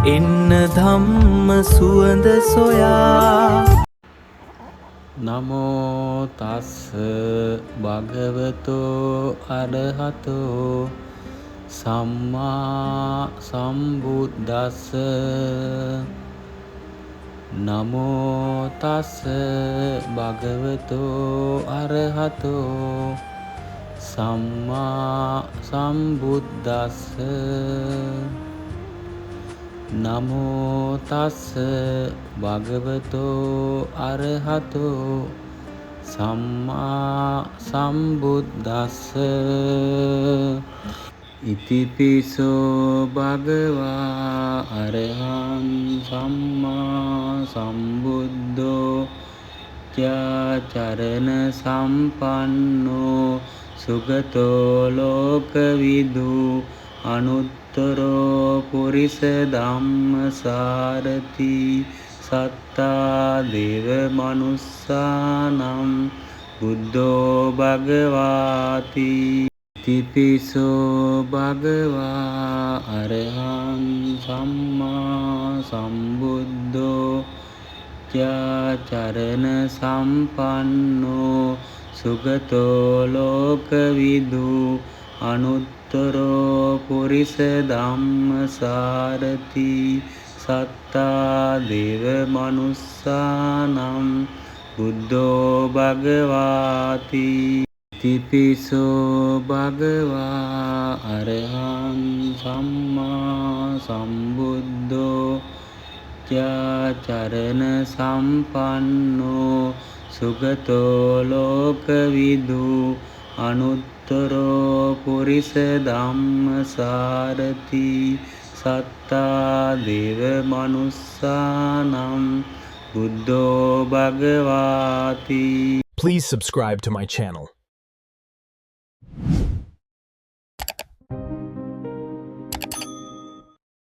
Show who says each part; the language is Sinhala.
Speaker 1: එන්න ධම්ම සුවඳ සොයා.
Speaker 2: නමෝ තස්ස භගවතෝ අරහතෝ සම්මා සම්බුද්දස්ස. නමෝ තස්ස භගවතෝ අරහතෝ සම්මා සම්බුද්දස්ස. නමෝ තස්ස භගවතෝ අරහතෝ සම්මා සම්බුද්දස්ස. ඉතිපිසෝ භගවා අරහං සම්මා සම්බුද්ධෝ චරණ සම්පන්නෝ සුගතෝ ලෝකවිදු අනුත්තරෝ පුරිස ධම්මසාරති සත්තා දේව මනුස්සානම් බුද්ධෝ භගවාති. ඉතිපිසෝ භගවා අරහං සම්මා සම්බුද්ධෝ චරණ සම්පන්නෝ සුගතෝ ලෝකවිදු අනුත්තරෝ පුරිස ධම්මසාරති සත්තා දේව මනුස්සානම් බුද්ධෝ භගවාති. ඉතිපිසෝ භගවා අරහං සම්මා සම්බුද්ධෝ චරණ සම්පන්නෝ සුගතෝ ලෝකවිදු අනුත්තරෝ පුරිස ධම්මසාරති සත්තා දේව මනුස්සානම් බුද්ධෝ භගවාති.
Speaker 3: Please subscribe to my channel.